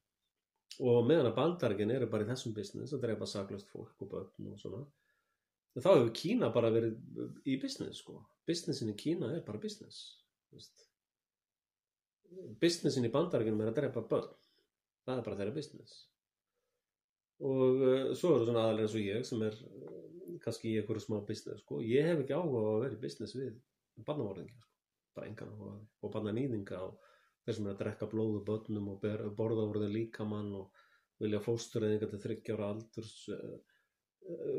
Og meðan að Bandaríkin bara í þessum business að drepa saklaust fólk og börn og svona, þá hefur Kína bara verið í business, sko. Businessin í Kína bara business. Veist. Businessin í Bandaríkinum að drepa börn. Það bara þeirra business. Og svo eru svona aðalega eins og ég sem kannski í einhverju smá business, sko. Ég hef ekki áhuga á að vera í business við barnamorðingja, sko. Bara engan áhuga og barnanýðinga og þeir sem að drekka blóð úr börnum og borða úr þeim líkamann og vilja fóstureyðingar til 30 ára aldurs.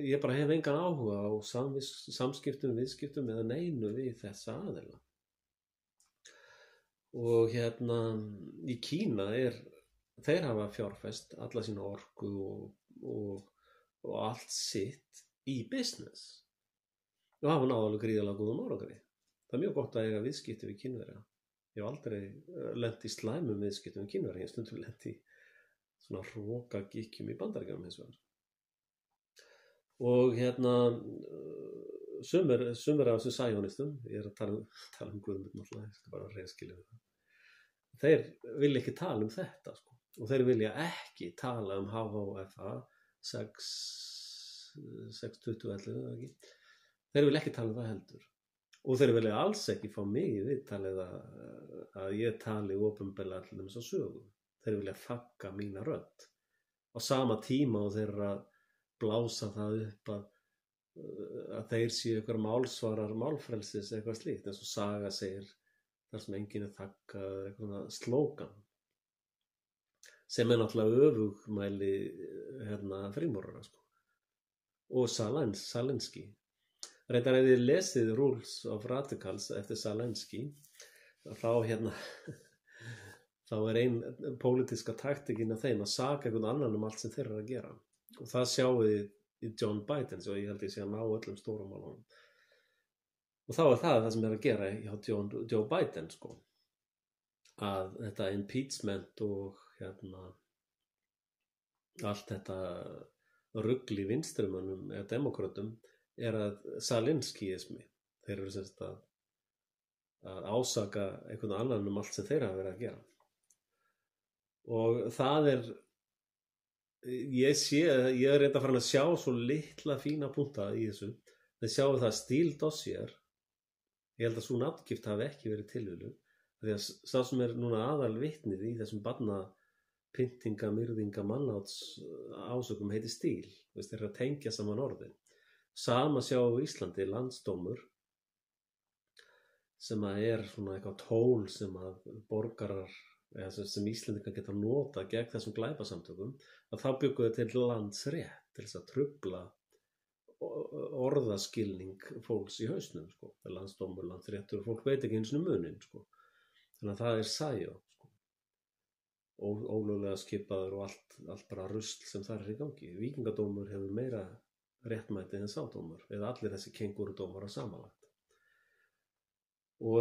Ég bara hef engan áhuga á samskiptum, viðskiptum eða neinu við þessa aðila. Og hérna í Kína þeir hafa fjárfest alla sína orku og allt sitt í business og hafa náð alveg gríðarlega góðum árangri. Það mjög gott að eiga viðskipti við Kínverja. Ég hef aldrei lent í slæmum viðskiptum við Kínverja, ég stundum lent í svona hrokagikkjum í Bandaríkjunum hins vegar. Og hérna sumir af þessu sæjónistum, ég að tala Guðmund náttúrulega, ég skal bara reyðskilja við það. Þeir vilja ekki tala þetta, sko. Og þeir vilja ekki tala HHFA 6.2011 ekki. Þeir vilja ekki tala það heldur. Og þeir vilja alls ekki fá mig í viðtalið að ég tali opinberlega allir þess að sögu. Þeir vilja þagga mína rödd. Á sama tíma og þeir að blása það upp að þeir séu eitthvað málsvarar málfrelsis eitthvað slíkt, eins og Saga segir þar sem enginn þagga eitthvað slógan sem náttúrulega öfugmæli frímúrara, sko. Og Zelensky. Reyndar ef þið lesið Rules of Radicals eftir Zelensky, þá þá ein pólitíska taktikinn af þeim að saka einhvern annan allt sem þeir að gera. Og það sjáum við í John Biden, svo ég held ég sé að ná öllum stórum málunum. Og þá það sem að gera hjá Joe Biden, sko. Að þetta impeachment og allt þetta rugl í vinstrumönnum eða demokratum að Zelenskyismi. Þeir eru sem sagt að ásaka einhvern annan allt sem þeir hafa verið að gera. Og það ég reynda farin að sjá svo litla fína punta í þessu. Þeir sjáu það Steele dossier Ég held að sú nafngift hafi ekki verið tilviljun, því að sá sem núna aðal vitnið í þessum barnapyntinga, myrðinga, mannáts ásökum heiti Stíl, þeir eru að tengja saman orðin. Sama sjá á Íslandi Landsdómur, sem er svona eitthvað tól sem að borgarar, eða sem Íslendingar geta nota gegn þessum glæpasamtökum, að þá bjuggu þau til landsrétt til þess að trufla orðaskilning fólks í hausnum, sko. Landsdómur, landsréttur, fólk veit ekki einu sinni muninn, sko. Þannig að það er sæjó, sko. Ólöglega skipaður og allt bara rusl sem þar er í gangi. Víkingadómur hefur meira réttmæti en sádómur, eða allir þessi kengúrudómar að samanlagt. Og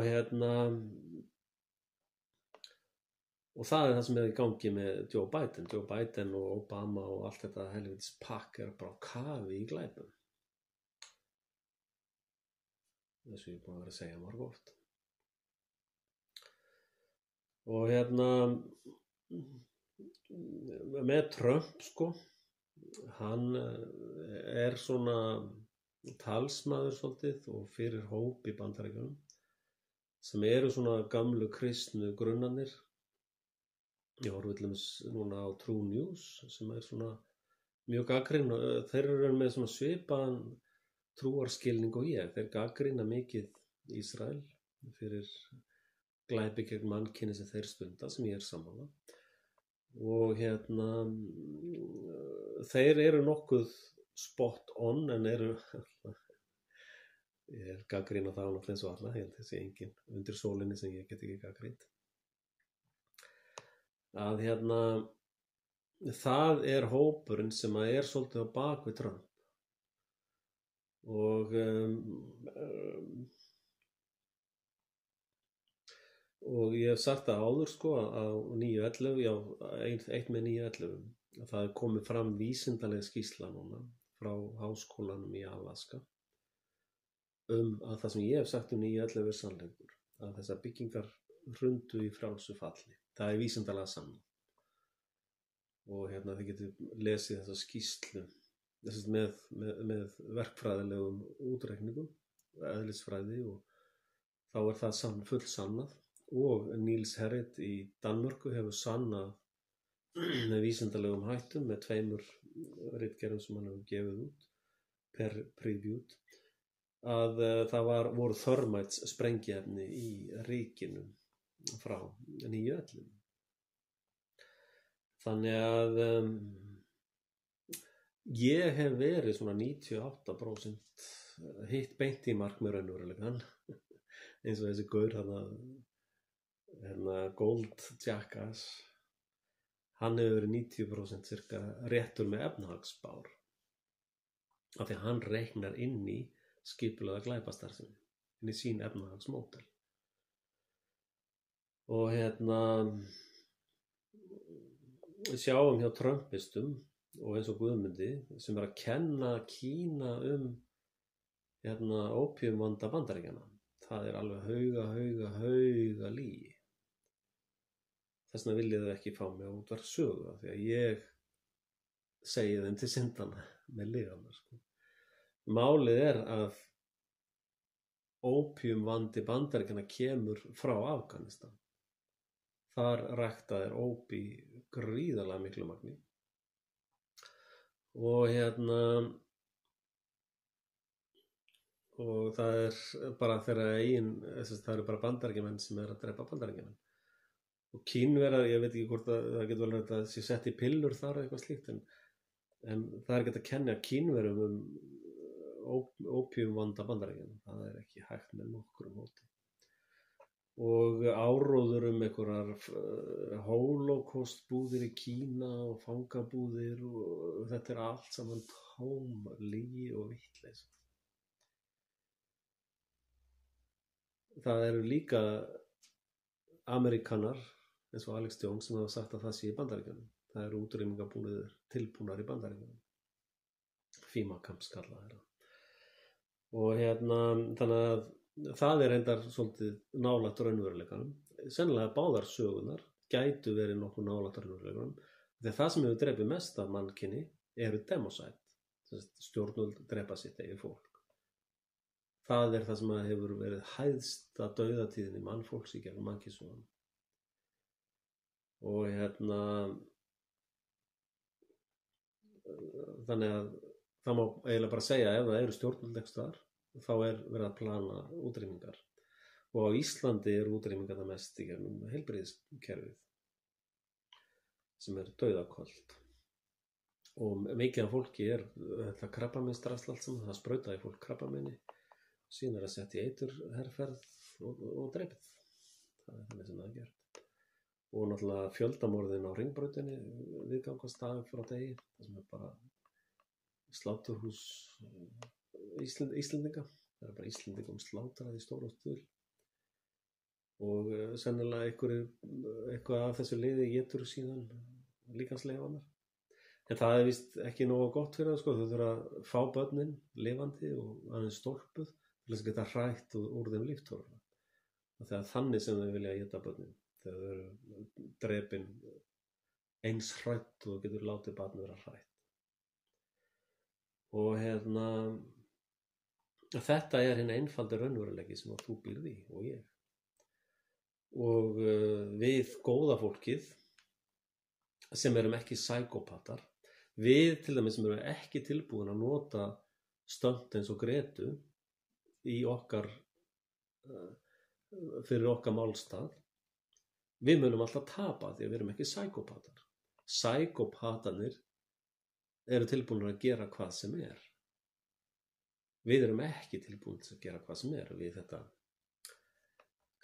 og það er það sem er í gangi með Joe Biden og Obama og allt þetta helvitis pakk er bara á kafi í glæpum. Þessu ég er búin að vera að segja margoft. Og með Trump, sko, hann er svona talsmaður svolítið og fyrir hóp í Bandaríkjunum sem eru svona gamlu kristnu grunnarnir. Ég horfi til dæmis núna á True News sem er svona mjög gagnrýn. Þeir eru með svona svipaðan trúarskilning og ég. Þeir gagnrýna mikið Ísrael fyrir glæpi gegn mannkyni sem þeir stunda, sem ég er sammála. Og þeir eru nokkuð spot on, en eru ég er gagnrýna það náttúrulega eins og alla, ég held þessi engin undir sólinni sem ég get ekki gagnrýnt. Að það er hópurinn sem er svolítið á bak við Trump. Og ég hef sagt það áður, sko, á 9.11, já, eitt með 9.11, að það er komið fram vísindaleg skýrsla núna frá háskólanum í Alaska að það sem ég hef sagt 9.11 er sannleikur, að þessar byggingar hrundu í frjálsu falli. Það er vísindalega sannað. Og þið getur lesið þessa skýrslu með verkfræðilegum útreikningum, eðlisfræði, og þá er það full sannað. Og Niels Herret í Danmörku hefur sannað með vísindalegum hættum með 2 ritgerðum sem hann hefur gefið út, peer-reviewed, að það voru þörmæts sprengiefni í ríkinu frá 9.11. Þannig að ég hef verið svona 98% hitt beint í mark með raunveruleikann, eins og þessi gaur Gold Jackass, hann hefur verið 90% cirka réttur með efnahagsspár, af því að hann reiknar inn í skipulagða glæpastarfsemi, inn í sín efnahagsmódel. Og við sjáum hjá trumpistum og eins og Guðmundi sem er að kenna Kína ópíumvanda Bandaríkjanna. Það er alveg hauga lygi. Þess vegna viljið þau ekki fá mig á útvarpssögu, því að ég segi þeim til syndana með lygarnar, sko. Málið er að ópíumvandi Bandaríkjanna kemur frá Afganistan. Þar ræktað er ópí gríðarlega miklu magni. Og og það er bara það eru bara Bandaríkjamenn sem er að drepa Bandaríkjamenn. Og Kínverjar, ég veit ekki hvort það getur vel verið að sé sett í pillur þar eða eitthvað slíkt, en það er ekki að kenna Kínverjum ópíumvanda Bandaríkjanna. Það er ekki hægt með nokkru móti. Og áróður einhverjar holocaustbúðir í Kína og fangabúðir, og þetta er allt saman tóm lygi og vitleysa. Það eru líka Amerikanar eins og Alex Jones sem hafa sagt að það sé í Bandaríkjunum. Það eru útrýmingabúnaðir tilbúnar í Bandaríkjunum. FEMA-kamps kallað er það. Og þannig að það er reyndar svolítið nálægt raunveruleikanum. Sennilega báðar sögunar gætu verið nokkuð nálægt raunveruleikanum. Þegar það sem hefur drepið mest af mannkyni eru democide. Stjórnvöld drepa sitt eigið fólk. það er það sem hefur verið hæðsta dauðatíðin í mannfólks í gegnum mannkynssöguna. Og þannig að það má eiginlega bara segja ef það eru stjórnvöld einhvers staðar, þá er verið að plana útrýmingar. Og á Íslandi eru útrýmingar það mest í gegnum heilbrigðiskerfið sem er dauðaköld. Og mikið af fólki er þetta krabbameinsdrasl allt saman, það sprautaði fólk krabbameini, síðan að setja í eiturherferð og dreipið. Það er þannig sem það er gert. Og náttúrulega fjöldamorðin á Hringbrautinni viðgangast dag frá degi, það sem er bara sláturhús Íslendinga. Það er bara Íslendingum slátrað í stórum stíl. Og sennilega eitthvað af þessu liði étur síðan líkamsleifarnar. En það er víst ekki nógu gott fyrir það, sko. Þau þurfa að fá börnin lifandi og aðeins stólpuð til þess að geta hrætt úr þeim líftóruna. Og það er þannig sem þau vilja éta börnin. Þegar þau eru drepin eins hrætt og getur látið barn vera hrætt. Og þetta er hinn einfaldi raunveruleiki sem þú býrð í og ég. Og við góða fólkið sem erum ekki psykopatar, við til dæmis sem erum ekki tilbúin að nota stönd eins og Gretu í fyrir okkar málstað, við munum alltaf tapa því að við erum ekki psykopatar. Psykopatarnir eru tilbúinir að gera hvað sem er. Við erum ekki tilbúinir að gera hvað sem er við þetta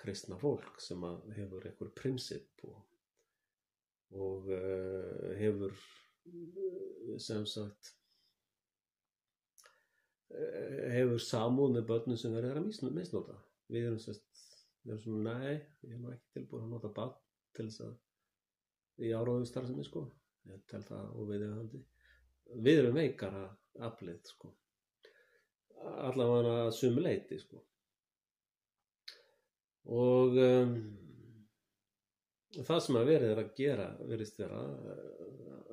kristna fólk sem hefur einhver prinsip og hefur sem sagt hefur samúð með börnum sem verður að misnota. Við erum svona, nei, ég er ekki tilbúin að nota barn til þess að í áróðustarfsemi, sko. Ég tel það óviðeigandi. Við erum veikara aflið, sko. Allavega að sumu leyti, sko. Og það sem verið er að gera, virðist vera,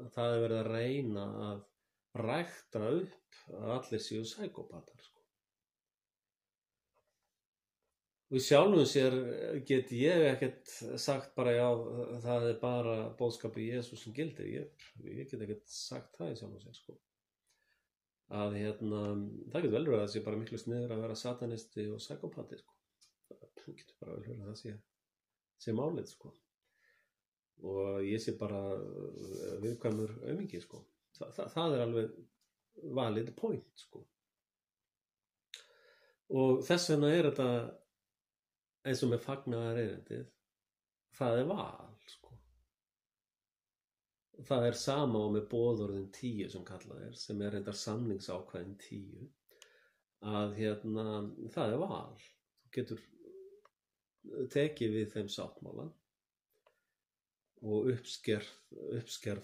að það er verið að reyna að rækta upp að allir séu psykopatar, sko. Og í sjálfum sér get ég ekkert sagt bara já, það er bara boðskapi Jesús sem gildir. Ég get ekkert sagt það í sjálfum sér, sko. Að það getur vel verið að það sé bara miklu sniður að vera satanisti og psykopati, sko. Það getur bara vel verið að það sé málið, sko. Og ég sé bara viðkvæmur aumingi, sko. Það er alveg valid point, sko. Og þess vegna er þetta eins og með fagnaðarerindið, það er val, sko. Það er sama og með boðorðin 10 sem kallað er, sem er reyndar samningsákvæðin 10, að það er val. Þú getur tekið við þeim sáttmála og uppsker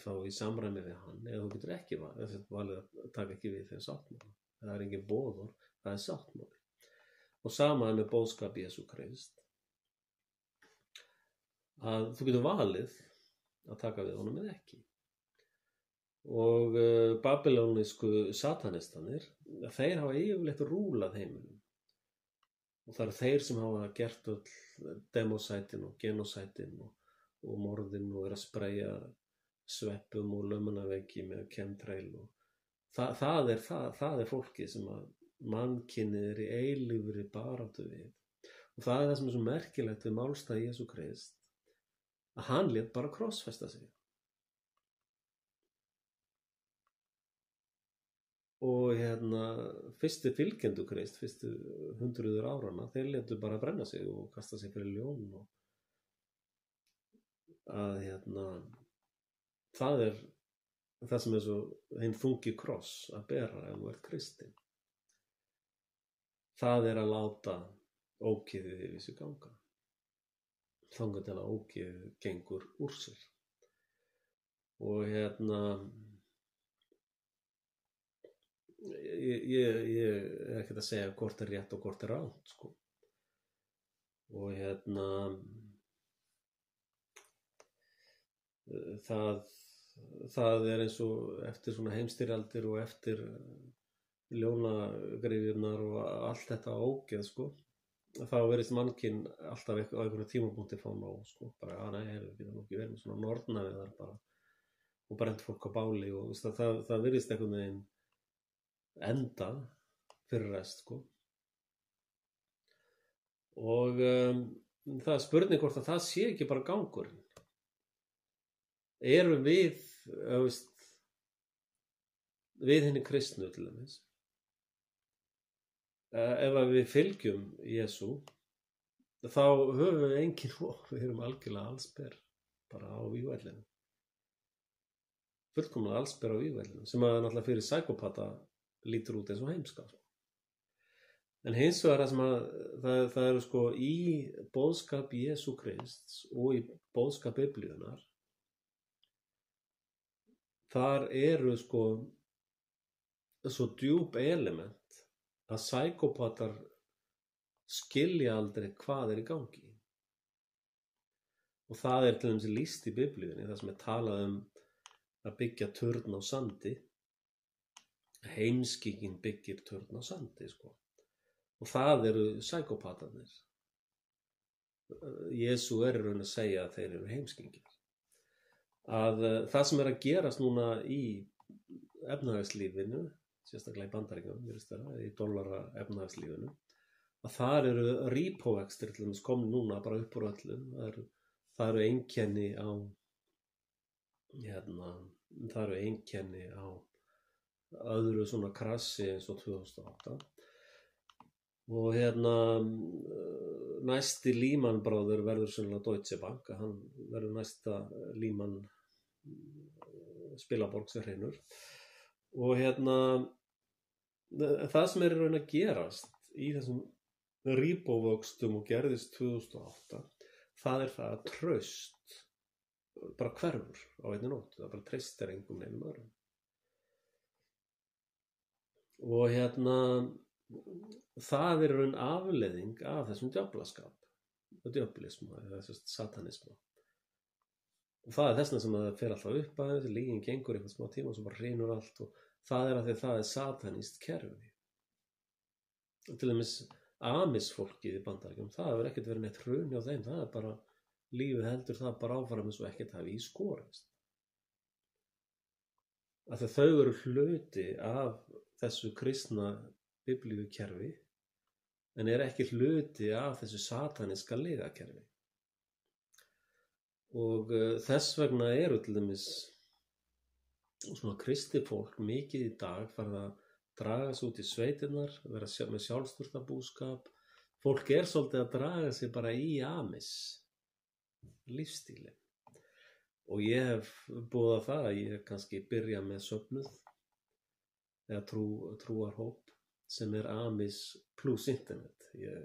þá í samræmi við hann, eða þú getur ekki valið að taka ekki við þeim sáttmála. Það er engin boðorð, það er sáttmáli. Og sama með boðskap Jesú Krist, að þú getur valið að taka við honum eða ekki. Og babylónísku satanistanir, þeir hafa yfirleitt rúlað heiminum. Og það eru þeir sem hafa gert öll demosætin og genosætin og morðin og að spreyja sveppum og lömunaveiki með chemtrail. Það er fólkið sem að mannkynið er í eilífri baráttu við. Og það er það sem er svo merkilegt við málstað Jesú Krist, að hann lét bara krossfesta sig. Og fyrstu fylgjendur Krist, fyrstu 100 árana, þeir létu bara brenna sig og kasta sig fyrir ljón. Og að það er það sem er svo hinn þungi kross að bera ef þú ert kristinn. Það er að láta ógeðið yfir sig ganga. Þangað til að ógeðið gengur úr sér. Og ég er ekkert að segja hvort er rétt og hvort er rangt, sko. Og það er eins og eftir svona heimstyrjaldir og eftir ljónagryfjurnar og allt þetta ógeð, sko, þá verðist mannkinn alltaf á einhverjum tímapunkti fá nóg, sko, bara, nei, við getum ekki verið með svona nornaviðar bara, og brent fólk á báli og það verðist einhvern veginn enda fyrir rest, sko. Og það er spurning hvort að það sé ekki bara gangurinn. Erum við, við henni kristnu til dæmis, ef að við fylgjum Jesú, þá höfum við engin við erum algjörlega allsber bara á vígvellinu, fullkomlega allsber á vígvellinu, sem að náttúrulega fyrir sækópata lítur út eins og heimska. En hins vegar það sem að það eru, sko, í boðskap Jesú Krists og í boðskap Biblíunnar, þar eru, sko, svo djúp element að sækópatar skilja aldrei hvað er í gangi. Og það er til dæmis lýst í Biblíunni, það sem er talað að byggja turn á sandi. Heimskingin byggir turn á sandi, sko. Og það eru sækópatarnir. Jesú er í raun að segja að þeir eru heimskingir. Að það sem er að gerast núna í efnahagslífinu, sérstaklega í Bandaríkjunum, í dollara efnahagslífinu, að þar eru repo-vextir til dæmis komin núna bara upp úr öllu. Það eru einkenni á það eru einkenni á öðru svona krassi eins og 2008. Og næsti Lehman bróðir verður sennilega Deutsche Bank, hann verður næsta Lehman spilaborg sem hreinur. Og það sem er í raun að gerast í þessum repo-vöxtum og gerðist 2008, það er það að traust bara hverfur á einni nótt, það bara treystir engum neinum öðrum. Og það er raun afleiðing af þessum djöflaskap og djöflisma eða satanisma. Og það er þessna sem það fer alltaf upp að þessi lígin gengur eitthvað smá tíma og svo bara hrynur allt, og það er að því að það er satanist kerfi. Og til dæmis amisfólkið í Bandaríkjunum, það hefur ekkert verið neitt hrun hjá þeim, það er bara, lífið heldur það bara áfram eins og ekkert hafi í skorist. Að þau eru hluti af þessu kristna biblíukerfi, en er ekki hluti af þessu sataniska liðakerfi. Og þess vegna eru til dæmis svona kristið fólk mikið í dag farið að draga sig út í sveitirnar, vera með sjálfsþurftabúskap. Fólk er svolítið að draga sig bara í amis lífstíli. Og ég hef boðað það að ég kannski byrja með söfnuð eða trúarhóp sem er amis plus internet. Ég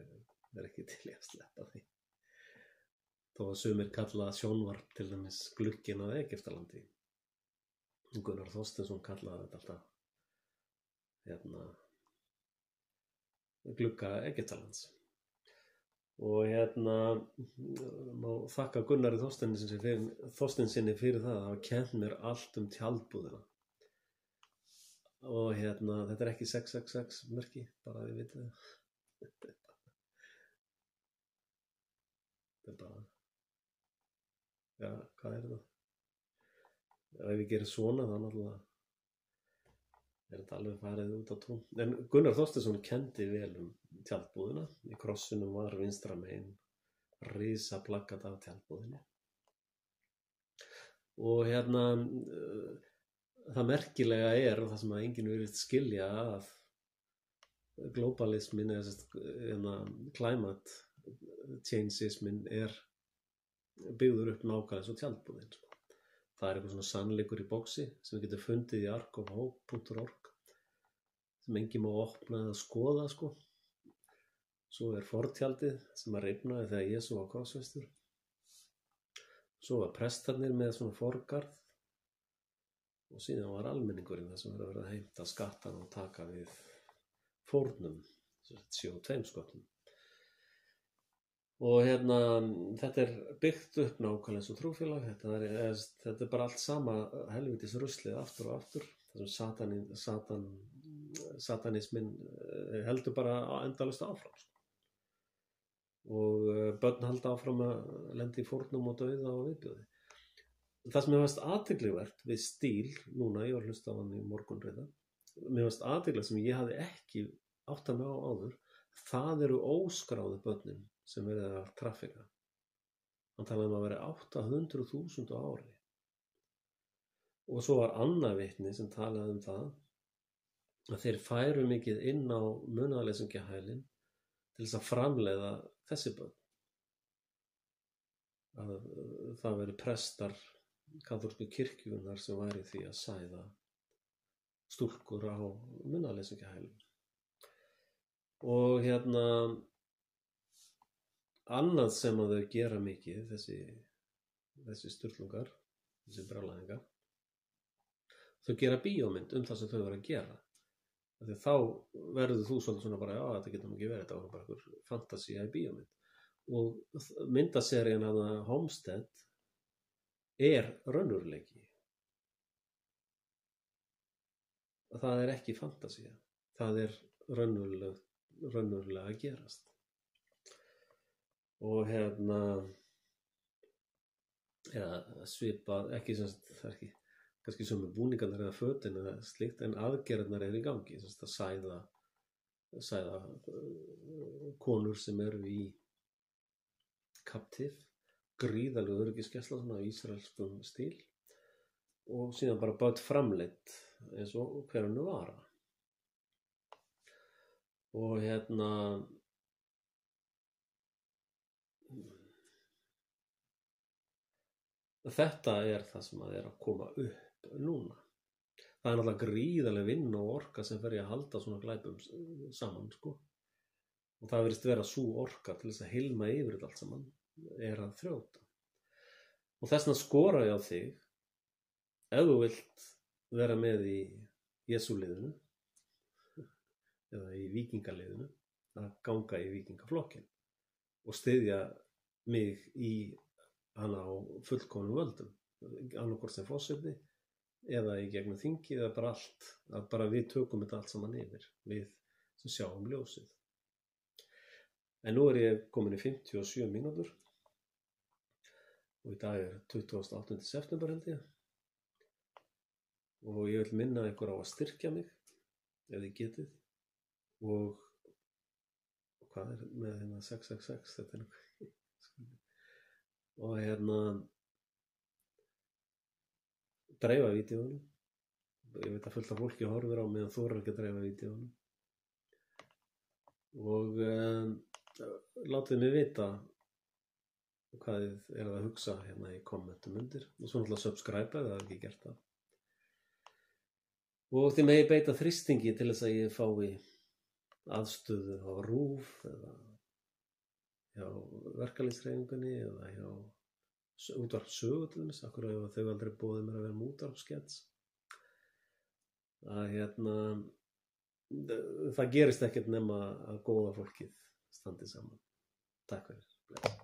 er ekki til að sleppa því. Þó að sumir kalla sjónvarp til dæmis glugginn að Egyptalandi. Gunnar Þorsteinsson kallaði þetta alltaf glugga Egyptalands. Og má þakka Gunnari Þorsteinsinni fyrir það að hafa kennt mér allt um tjaldbúðina. Og þetta er ekki 666 merki, bara að þið vitið það. Þetta er bara, já, hvað er það? Ef ég gerir svona, þá náttúrulega þetta alveg farið út á tún. En Gunnar Þorsteinsson kenndi vel um tjaldbúðina. Í krossinum var vinstra megin risa plaggat af tjaldbúðinni. Og það merkilega er, og það sem að enginn virðist skilja, að globalismin eða climate changeismin er byggður upp nákvæmlega eins og tjaldbúðin. Það er eitthvað svona sannleikur í boxi sem við getum fundið í arkofhope.org sem enginn má opna eða skoða, sko. Svo er fortjaldið sem að rifnaði þegar Jesú var krossfestur. Svo var prestarnir með svona forgarð. Og síðan var almenningurinn það sem verið að heimta skattan og taka við fórnum, 72 sköttum. Og þetta er byggt upp nákvæmlega eins og trúfélag. Þetta er bara allt sama helvítis ruslið aftur og aftur. Það sem Satan satanismin heldur bara endalaust áfram sko. Og börn halda áfram að lenda í fórnum og dauða og viðbjóði. Það sem mér fannst athyglivert við Stíl núna, ég var að hlusta á hann í morgunrita, mér fannst athyglivert sem ég hafði ekki áttað mig á áður, það eru óskráðu börnin sem verið að traffika. Hann talaði að vera 800.000 á ári. Og svo var annað vitni sem talaði það að þeir færu mikið inn á munaðarleysingjahælinn til þess að framleiða þessi börn. Að það veri prestar kaþólsku kirkjunnar sem væri því að sæða stúlkur á munaðarleysingjahælum. Og annað sem að þau gera mikið, þessi sturlungar, þessi brjálæðingar, þau gera bíómynd það sem þau eru að gera. Því þá verður þú svolítið svona bara, já, þetta getur ekki verið, þetta var bara einhver fantasía í bíómynd. Og myndaserían að Homestead er raunveruleiki. Það er ekki fantasía, það er raunverulega að gerast. Og eða svipað, ekki sem sagt, það er ekki kannski sömu búningarnir eða fötin eða slíkt, en aðgerðirnar eru í gangi, sem sagt að sæða konur sem eru í kaptif, gríðarlegu öryggisgæsla svona á ísraelskum stíl, og síðan bara börn framleitt eins og hver önnur vara. Og þetta er það sem að er að koma upp núna. Það er náttúrulega gríðarleg vinna og orka sem fer í að halda svona glæpum saman sko. Og það virðist vera sú orka til þess að hilma yfir þetta allt saman er að þrjóta. Og þess vegna skora ég á þig, ef þú vilt vera með í Jesúliðinu eða í víkingaliðinu, að ganga í víkingaflokkinn og styðja mig í hana á fullkomnum völdum, annarkvort sem forseti eða í gegnum þingi eða bara allt, að bara við tökum þetta allt saman yfir, við sem sjáum ljósið. En nú er ég komin í 57 mínútur og í dag er 28. september held ég, og ég vil minna ykkur á að styrkja mig ef þið getið. Og hvað er með 666, þetta er og dreifa vídeóunum. Ég veit að fullt af fólki horfir á meðan þorir ekki að dreifa vídeóunum. Og látið mig vita hvað þið eruð að hugsa í kommentum undir. Og svo náttúrulega subscribe ef það er ekki gert það. Og þið megi beita þrýstingi til þess að ég fái aðstöðu á RÚV eða hjá verkalýðshreyfingunni eða hjá útvarp Sögu til dæmis, akkur ef þau aldrei boðið mér að vera með útvarpskets. Að það gerist ekkert nema að góða fólkið standi saman. Takk fyrir.